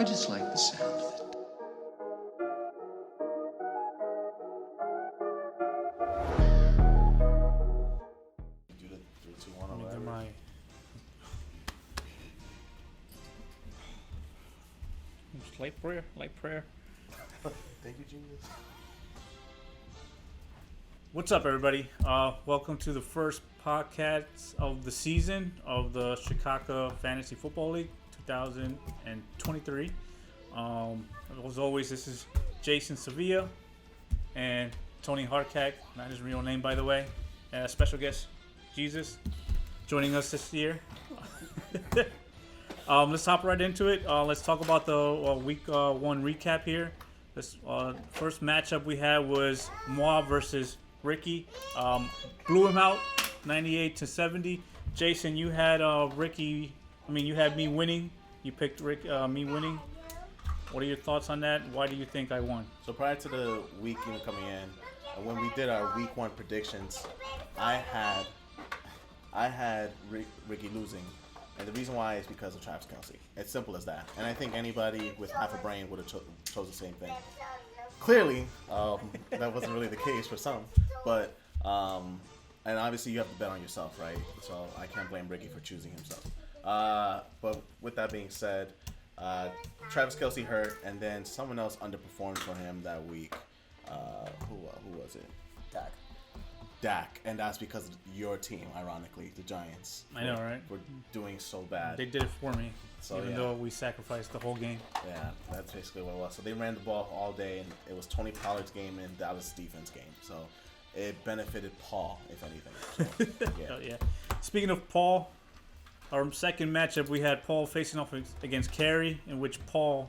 I just like the sound of it. Do the 3, 2, 1 or Let me do whatever. my light prayer. Thank you, Jesus. What's up, everybody? Welcome to the first podcast of the season of the Chicago Fantasy Football League 2023. As always, this is Jason Sevilla and Tony Harkak, not his real name, by the way. And a special guest, Jesus, joining us this year. Let's hop right into it. Let's talk about the week one recap here. This first matchup we had was Moi versus Ricky. Blew him out 98-70. Jason, you had you had me winning. You picked me winning. What are your thoughts on that? Why do you think I won? So prior to the week coming in, when we did our week 1 predictions, I had Ricky losing. And the reason why is because of Travis Kelce. It's simple as that. And I think anybody with half a brain would have chose the same thing. Clearly, that wasn't really the case for some. But, and obviously you have to bet on yourself, right? So I can't blame Ricky for choosing himself. But with that being said, Travis Kelce hurt, and then someone else underperformed for him that week. Who was it? Dak, and that's because of your team, ironically, the Giants. I know, right? Were doing so bad. They did it for me, So, even yeah. though we sacrificed the whole game. Yeah, that's basically what it was. So they ran the ball all day, and it was Tony Pollard's game and Dallas' defense game. So it benefited Paul, if anything. So, yeah. Oh, yeah. Speaking of Paul, our second matchup, we had Paul facing off against Carey, in which Paul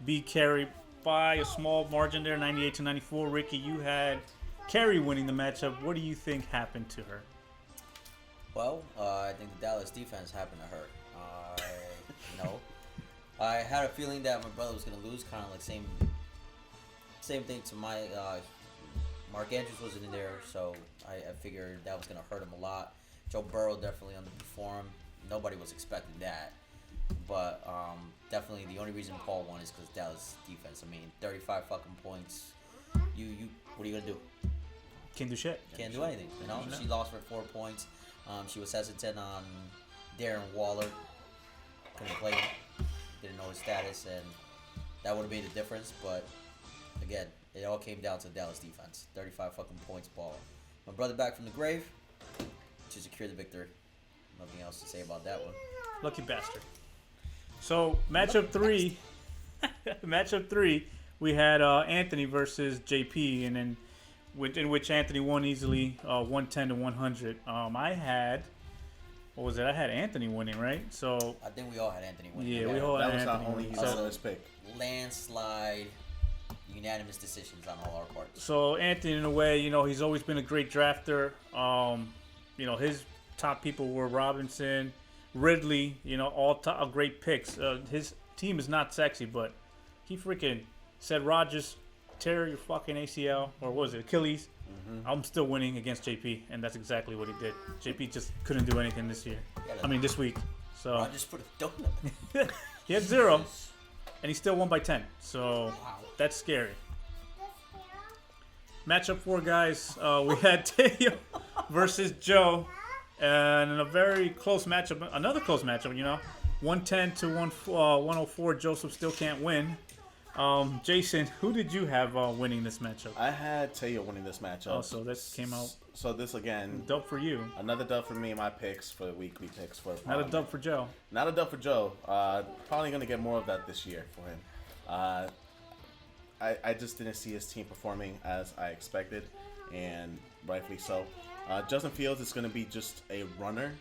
beat Carey by a small margin there, 98-94. Ricky, you had Carey winning the matchup. What do you think happened to her? Well, I think the Dallas defense happened to her. I had a feeling that my brother was going to lose, kind of like same thing to my Mark Andrews wasn't in there, so I figured that was going to hurt him a lot. Joe Burrow definitely underperformed. Nobody was expecting that. But definitely the only reason Paul won is because Dallas defense. I mean, 35 fucking points. You what are you going to do? Can't do shit. Can't do anything, you know. No. She lost for 4 points. She was hesitant on Darren Waller. Couldn't play him. Didn't know his status, and that would have made a difference. But again, it all came down to the Dallas defense. 35 fucking points, ball. My brother back from the grave to secure the victory. Nothing else to say about that one. Lucky bastard. So matchup three, we had Anthony versus JP, and then in which Anthony won easily, 110-100. I had, what was it? I had Anthony winning, right? So I think we all had Anthony winning. yeah, we all had That was our Anthony only winning. unanimous pick. Landslide, unanimous decisions on all our parts. So Anthony, in a way, he's always been a great drafter. His top people were Robinson, Ridley, all great picks. His team is not sexy, but he freaking said, Rodgers, tear your fucking ACL, or what was it, Achilles? Mm-hmm. I'm still winning against JP, and that's exactly what he did. JP just couldn't do anything this week. So Rodgers put a donut. he had 0, and he still won by 10. So that's scary. Matchup 4, guys. We had Teo versus Joe, and in a very close matchup, another close matchup, 110-104. Joseph still can't win. Jason, who did you have winning this matchup? I had Teo winning this matchup. Oh, so this came out. So this again, Dub for you. another dub for me. My picks for the weekly picks for Not a dub for Joe. Not a dub for Joe. Probably gonna get more of that this year for him. I just didn't see his team performing as I expected, and rightfully so. Justin Fields is gonna be just a runner.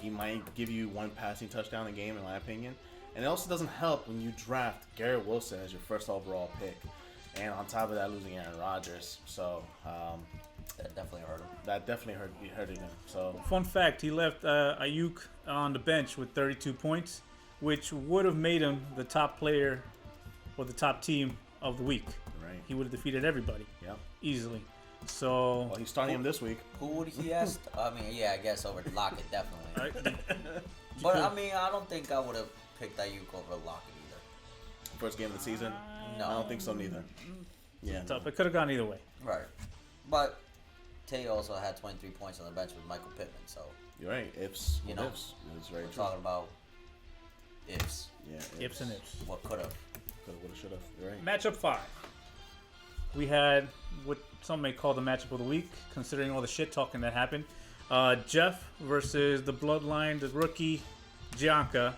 He might give you 1 passing touchdown a game, in my opinion. And it also doesn't help when you draft Garrett Wilson as your first overall pick, and on top of that, losing Aaron Rodgers. So That definitely hurt him. that definitely hurting him. So Fun fact, he left Ayuk on the bench with 32 points, which would have made him the top player or the top team of the week. right, He would have defeated everybody yeah. easily. So, Well, he's starting him this week. Who would he ask? I mean, yeah, I guess over Lockett, definitely. right? But I mean, I don't think I would have picked Ayuk over Lockett either. First game of the season? No. I don't think so neither. Yeah. Tough. It could have gone either way. Right. But Tay also had 23 points on the bench with Michael Pittman, so You're right. Ifs. You know, ifs. It's very we're true. talking about ifs. Yeah. Ifs and ifs. What could have. Coulda, woulda, shoulda. You're right. Matchup 5. We had what some may call the matchup of the week, considering all the shit talking that happened. Jeff versus the Bloodline, the rookie, Gianca.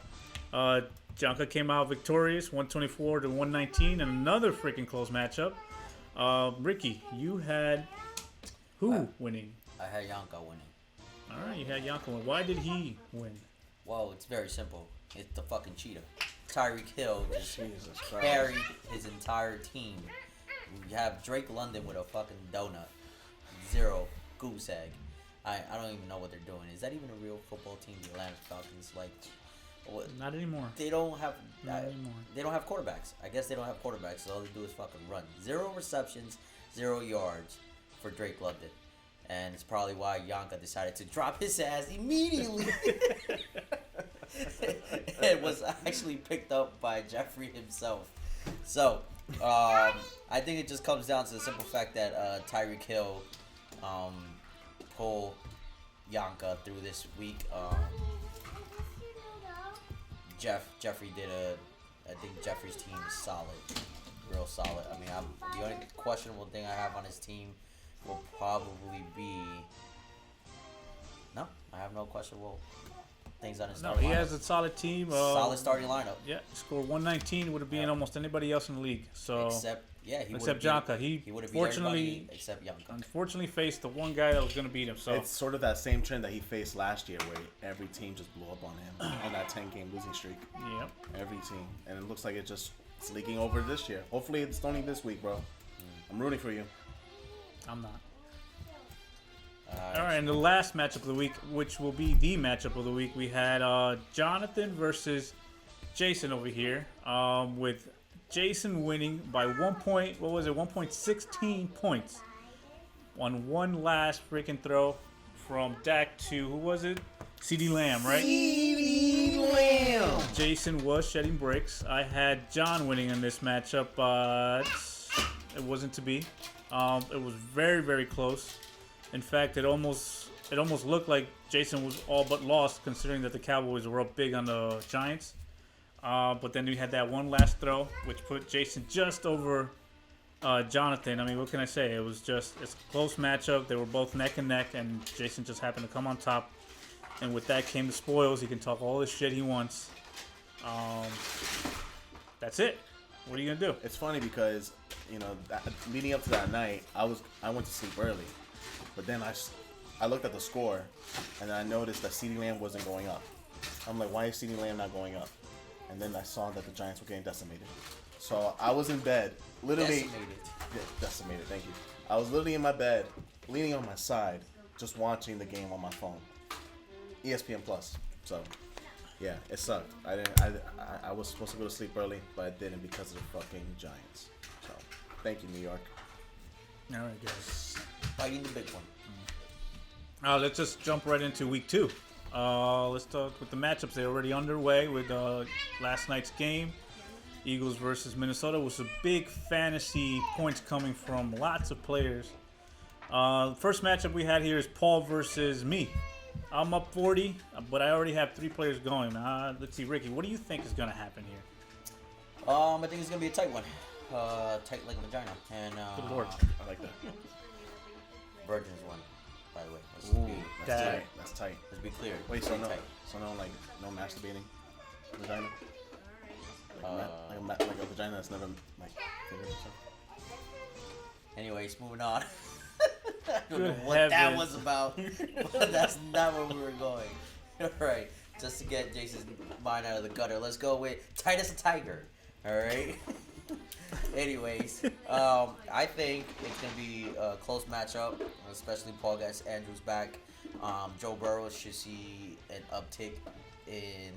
Gianca came out victorious, 124 to 119, and another freaking close matchup. Ricky, you had who winning? I had Yanka winning. All right, you had Gianca win. Why did he win? Well, it's very simple. It's the fucking cheetah. Tyreek Hill just Jesus Christ. carried his entire team. You have Drake London with a fucking donut. 0 goose egg. I don't even know what they're doing. Is that even a real football team, the Atlanta Falcons? Like, what? Not anymore. They don't have. Not anymore. They don't have quarterbacks. I guess they don't have quarterbacks. So all they do is fucking run. 0 receptions, 0 yards for Drake London, and it's probably why Yanka decided to drop his ass immediately. It was actually picked up by Jeffrey himself. So, I think it just comes down to the simple fact that Tyreek Hill pulled Yanka through this week. Jeffrey did I think Jeffrey's team is solid, real solid. I mean, the only questionable thing I have on his team will probably be. No, I have no questionable things on his No, starting he lineup. has a solid team. Solid starting lineup. Yeah, he scored 119. Would have been Yeah. almost anybody else in the league. So Except except Janka, he would have beat fortunately everybody except Yanka. unfortunately faced the one guy that was going to beat him. So It's sort of that same trend that he faced last year, where every team just blew up on him on that 10-game losing streak. yeah. Every team, and it looks like it's leaking over this year. Hopefully, it's only this week, bro. I'm rooting for you. I'm not. All right, and the last matchup of the week, which will be the matchup of the week, we had Jonathan versus Jason over here, with Jason winning by 1.16 points on one last freaking throw from Dak to, who was it? CeeDee Lamb, right? CeeDee Lamb. Jason was shedding bricks. I had John winning in this matchup, but it wasn't to be. It was very, very close. In fact, it almost looked like Jason was all but lost, considering that the Cowboys were up big on the Giants. But then we had that one last throw, which put Jason just over Jonathan. I mean, what can I say? It's a close matchup. They were both neck and neck, and Jason just happened to come on top. And with that came the spoils. He can talk all the shit he wants. That's it. What are you gonna do? It's funny because leading up to that night, I went to sleep early, but then I looked at the score, and then I noticed that CeeDee Lamb wasn't going up. I'm like, why is CeeDee Lamb not going up? And then I saw that the Giants were getting decimated. So I was in bed, literally decimated. Thank you. I was literally in my bed, leaning on my side, just watching the game on my phone, ESPN Plus. So yeah, it sucked. I was supposed to go to sleep early, but I didn't because of the fucking Giants. So thank you, New York. All right, guys. Fighting the big one. Let's just jump right into week 2. Let's talk with the matchups. They're already underway with last night's game. Eagles versus Minnesota was a big fantasy points coming from lots of players. First matchup we had here is Paul versus me. I'm up 40, but I already have 3 players going. Let's see, Ricky, what do you think is going to happen here? I think it's gonna be a tight one. Tight like a vagina. And Good lord. I like that. Virgins won, by the way. That's That- tight. That's tight. Let's be clear. Wait, so Pretty no, tight. no masturbating vagina? Like a vagina that's never like fingered or something? Anyways, moving on. I don't Good know what that heavens. was about, but that's not where we were going. Alright, just to get Jason's mind out of the gutter, let's go with tight as a tiger. Alright? Anyways, I think it's going to be a close matchup, especially Paul gets Andrews back. Joe Burrow should see an uptick in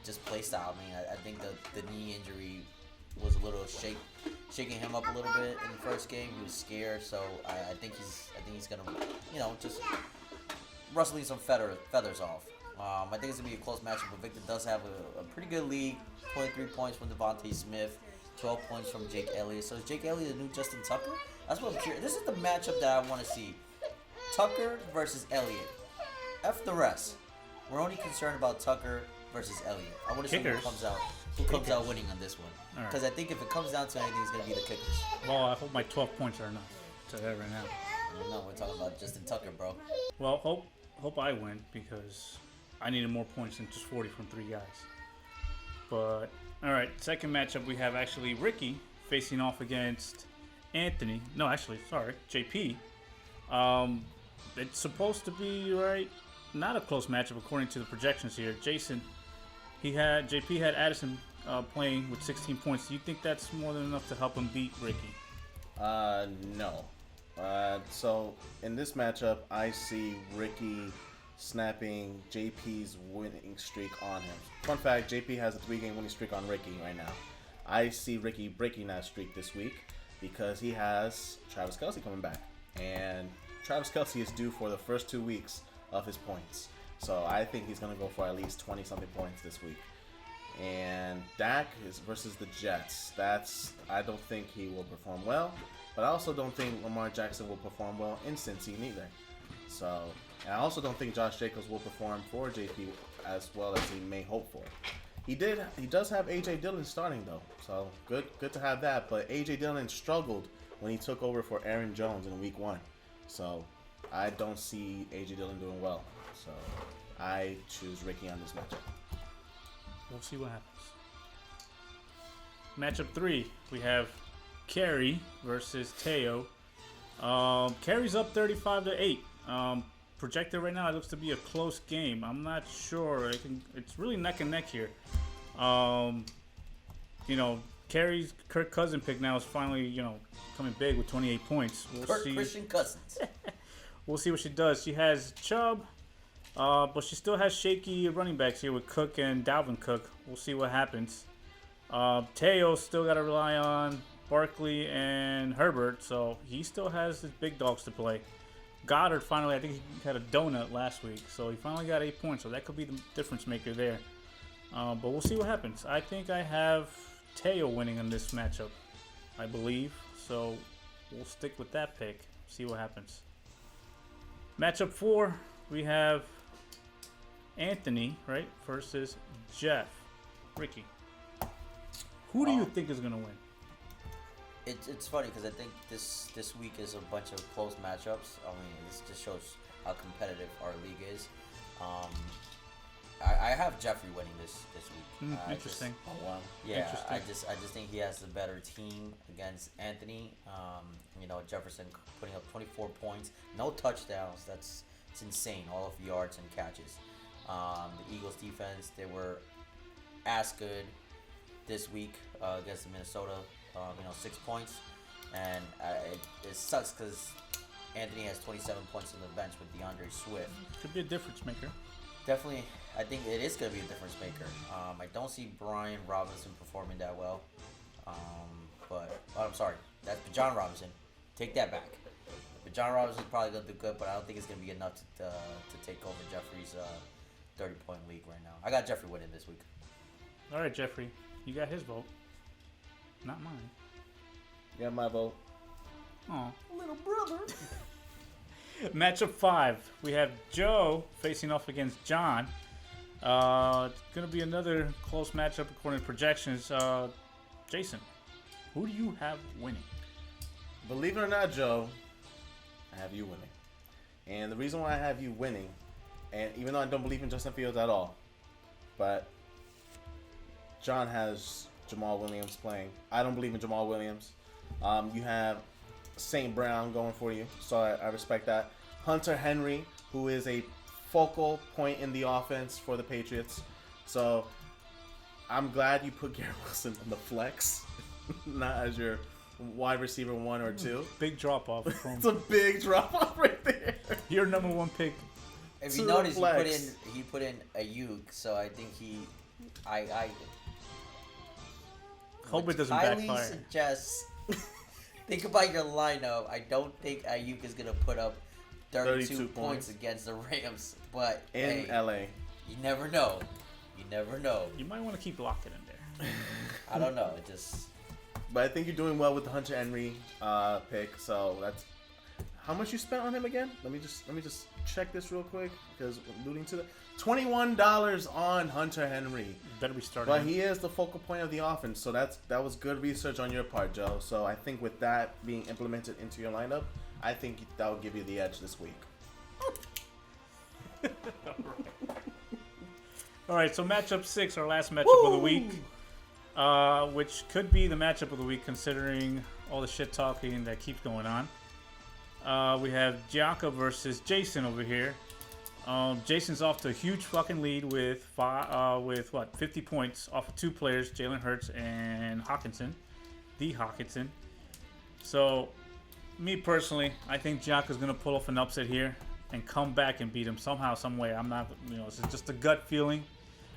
just play style. I mean, I think the knee injury was a little shaking him up a little bit in the first game. He was scared, so I think he's gonna, just rustling some feathers off. I think it's gonna be a close matchup, but Victor does have a pretty good lead. 23 points from Devontae Smith, 12 points from Jake Elliott. So is Jake Elliott the new Justin Tucker? That's what I'm curious. This is the matchup that I want to see. Tucker versus Elliott. F the rest. We're only concerned about Tucker versus Elliott. I want to see Kickers. who comes out winning on this one. All right. Because I think if it comes down to anything, it's gonna be the kickers. Well, I hope my 12 points are enough to that right now. I don't know. We're talking about Justin Tucker, bro. Well, hope I win because I needed more points than just 40 from 3 guys. But all right, second matchup we have actually Ricky facing off against Anthony. No, actually, sorry, JP. It's supposed to be not a close matchup according to the projections here. JP had Addison playing with 16 points. Do you think that's more than enough to help him beat Ricky? No. So in this matchup, I see Ricky snapping JP's winning streak on him. Fun fact, JP has a 3-game winning streak on Ricky right now. I see Ricky breaking that streak this week because he has Travis Kelce coming back. And Travis Kelce is due for the first 2 weeks of his points. So I think he's going to go for at least 20-something points this week. And Dak is versus the Jets. I don't think he will perform well. But I also don't think Lamar Jackson will perform well in Cincy neither. So, and I also don't think Josh Jacobs will perform for JP as well as he may hope for. He does have AJ Dillon starting though, so good to have that. But AJ Dillon struggled when he took over for Aaron Jones in Week 1, so I don't see AJ Dillon doing well. So I choose Ricky on this matchup. We'll see what happens. Matchup 3, we have Kerry versus Teo. Kerry's up 35-8. Projected right now, it looks to be a close game. I'm not sure. It's really neck and neck here. Kerry's Kirk Cousins pick now is finally, coming big with 28 points. We'll see. Christian Cousins. We'll see what she does. She has Chubb, but she still has shaky running backs here with Cook and Dalvin Cook. We'll see what happens. Teo still got to rely on Barkley and Herbert, so he still has his big dogs to play. Goddard finally, I think he had a donut last week, so he finally got 8 points, so that could be the difference maker there. But we'll see what happens. I think I have Teo winning in this matchup, I believe, so we'll stick with that pick, see what happens. Matchup 4, we have Anthony, right, versus Jeff. Ricky. Who do you think is going to win? It's funny because I think this week is a bunch of close matchups. I mean, this just shows how competitive our league is. I have Jeffrey winning this week. Interesting. Oh wow. Yeah, Interesting. I just think he has the better team against Anthony. Jefferson putting up 24 points, no touchdowns. It's insane. All of yards and catches. The Eagles defense, they were as good this week against Minnesota. 6 points, and it sucks because Anthony has 27 points on the bench with DeAndre Swift. Could be a difference maker. Definitely, I think it is going to be a difference maker. I don't see Brian Robinson performing that well, I'm sorry, that's John Robinson. Take that back. But John Robinson's probably going to do good, but I don't think it's going to be enough to take over Jeffrey's 30-point league right now. I got Jeffrey winning this week. All right, Jeffrey, you got his vote. Not mine. You got my vote. Aw. Little brother. Matchup 5. We have Joe facing off against John. It's going to be another close matchup according to projections. Jason, who do you have winning? Believe it or not, Joe, I have you winning. And the reason why I have you winning, and even though I don't believe in Justin Fields at all, but John has Jamal Williams playing. I don't believe in Jamal Williams. You have St. Brown going for you, so I respect that. Hunter Henry, who is a focal point in the offense for the Patriots. So I'm glad you put Garrett Wilson on the flex, not as your wide receiver 1 or 2. Big drop off from It's a big drop off right there. your number 1 pick. If To you the notice, flex. he put in Ayuk, so I think I Hope it doesn't highly backfire. suggest think about your lineup. I don't think Ayuk is gonna put up 32 points points. against the Rams, but In hey, LA. You never know. You never know. You might want to keep Lockett in there. I don't know. It just. But I think you're doing well with the Hunter Henry pick. So that's how much you spent on him again. Let me just check this real quick because alluding to the $21 on Hunter Henry. Better be starting. But he is the focal point of the offense, so that was good research on your part, Joe. So I think with that being implemented into your lineup, I think that will give you the edge this week. All right, so matchup 6, our last matchup of the week, which could be the matchup of the week considering all the shit talking that keeps going on. We have Gianca versus Jason over here. Jason's off to a huge fucking lead with 50 points off of 2 players, Jalen Hurts and Hawkinson, the Hawkinson. So, me personally, I think Gianca's gonna pull off an upset here and come back and beat him somehow, some way. I'm not, this is just a gut feeling.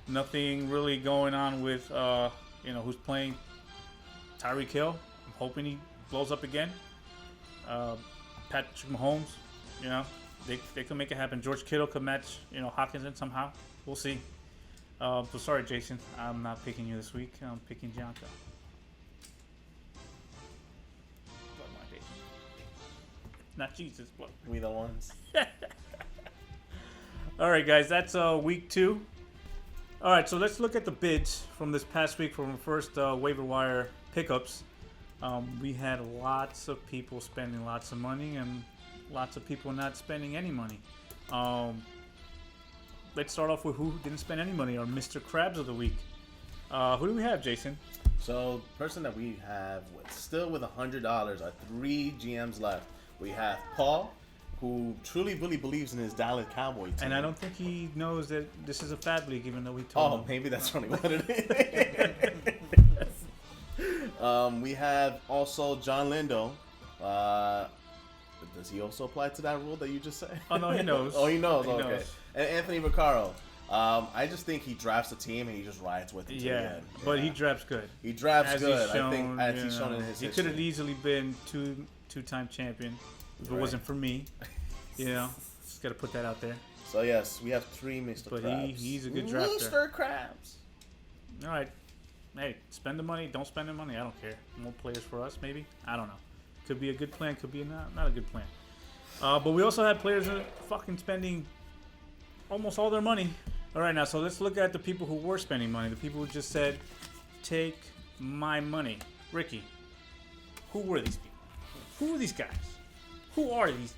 Nothing really going on with, who's playing Tyreek Hill. I'm hoping he blows up again. Patrick Mahomes, they could make it happen. George Kittle could match, Hawkinson somehow. We'll see. But sorry, Jason, I'm not picking you this week. I'm picking Gianca. Blood my baby. Not Jesus, blood. We the ones. All right, guys, that's week 2. All right, so let's look at the bids from this past week from the first waiver wire pickups. We had lots of people spending lots of money and lots of people not spending any money. Let's start off with who didn't spend any money, our Mr. Krabs of the week. Who do we have, Jason? So, person that we have still with $100 are 3 GMs left. We have Paul, who truly really believes in his Dallas Cowboy team. And I don't think he knows that this is a fab league, even though we told him. Maybe that's only what it is. We have also John Lindo. Does he also apply to that rule that you just said? Oh, no, he knows. Oh, he knows. He Okay. knows. And Anthony Vaccaro. I just think he drafts a team and he just rides with it. Yeah, but he drafts good. He drafts As good. he's shown, I think as he's shown in his he history. could have easily been two-time champion if it Right. wasn't for me. Just got to put that out there. So yes, we have 3 Mr. But Krabs. he's a good drafter. Mr. Krabs. All right. Hey, spend the money. Don't spend the money. I don't care. More players for us, maybe. I don't know. Could be a good plan. Could be not a good plan. But we also had players that are fucking spending almost all their money. All right, now, so let's look at the people who were spending money. The people who just said, take my money. Ricky, who were these people? Who are these guys? Who are these?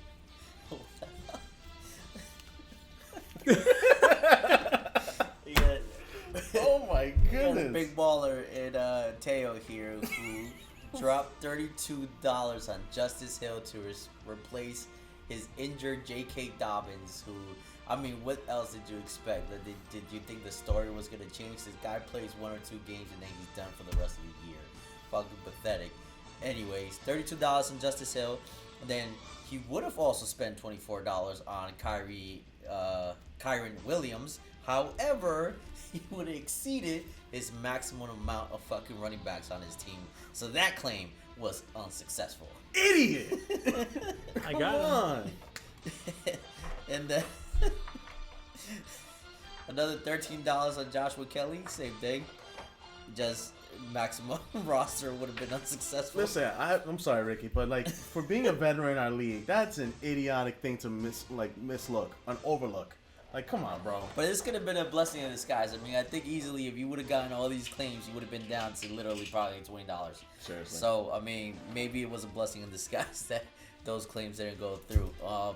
Yeah. Oh my We got a goodness. big baller in Teo here who dropped $32 on Justice Hill to replace his injured J.K. Dobbins, who, I mean, what else did you expect? Did you think the story was going to change? This guy plays 1 or 2 games and then he's done for the rest of the year. Fucking pathetic. Anyways, $32 on Justice Hill. And then he would have also spent $24 on Kyron Williams. However, he would have exceeded his maximum amount of fucking running backs on his team. So that claim was unsuccessful. Idiot. I Come got him. on. And then another $13 on Joshua Kelly. Same thing. Just maximum roster would have been unsuccessful. Listen, I'm sorry, Ricky, but like for being a veteran in our league, that's an idiotic thing to mislook, an overlook. Like, come on, bro. But this could have been a blessing in disguise. I mean, I think easily if you would have gotten all these claims, you would have been down to literally probably $20. Seriously. So, I mean, maybe it was a blessing in disguise that those claims didn't go through. The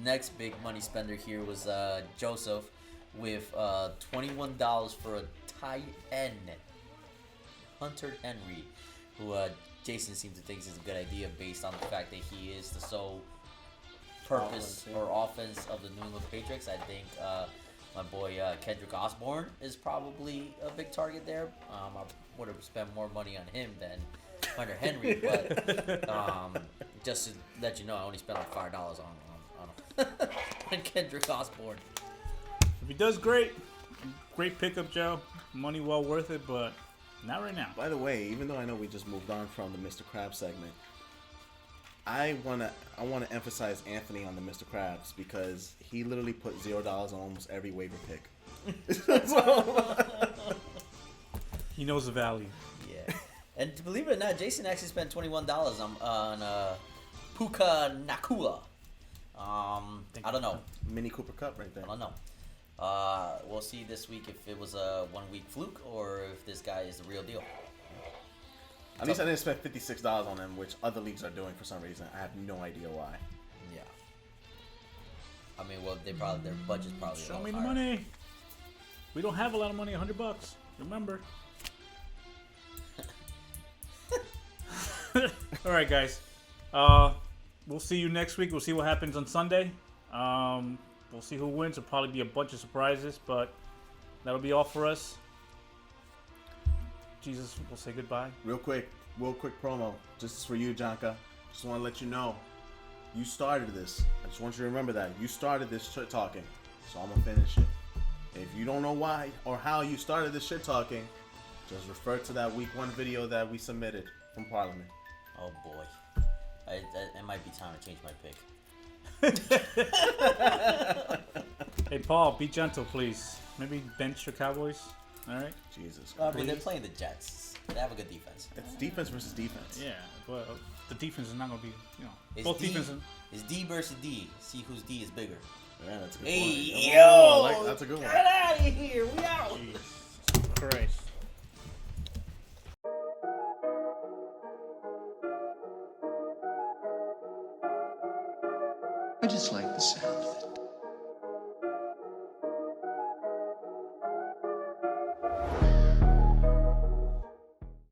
next big money spender here was Joseph with $21 for a tight end, Hunter Henry, who Jason seems to think is a good idea based on the fact that he is the sole purpose or offense of the New England Patriots. I think my boy Kendrick Osborne is probably a big target there. I would have spent more money on him than Hunter Henry, but just to let you know, I only spent like $5 on Kendrick Osborne. If he does great pickup, Joe. Money well worth it, but not right now. By the way, even though I know we just moved on from the Mr. Krabs segment, I wanna emphasize Anthony on the Mr. Krabs because he literally put $0 on almost every waiver pick. He knows the value. Yeah. And believe it or not, Jason actually spent $21 on Puka Nakua. I don't know. Mini Cooper Cup right there. I don't know. We'll see this week if it was a 1 week fluke or if this guy is the real deal. At least I didn't spend $56 on him, which other leagues are doing for some reason. I have no idea why. Yeah. I mean, well, they probably their budget's probably. Show a me little the higher. money. We don't have a lot of money. $100. Remember. All right, guys. We'll see you next week. We'll see what happens on Sunday. We'll see who wins. There'll probably be a bunch of surprises, but that'll be all for us. Jesus, we'll say goodbye. Real quick promo. Just for you, Janka. Just want to let you know. You started this. I just want you to remember that. You started this shit talking. So I'm going to finish it. If you don't know why or how you started this shit talking, just refer to that week 1 video that we submitted from Parliament. Oh boy. It might be time to change my pick. Hey, Paul, be gentle, please. Maybe bench your Cowboys. All right? Jesus I Christ. mean, they're playing the Jets. They have a good defense. It's defense versus defense. Yeah, but the defense is not going to be, It's both D, defenses. It's D versus D. See whose D is bigger. Yeah, that's a good Hey, point. yo! Oh, that's a good one. Get out of here. We out. Jesus Christ. I just like the sound of it.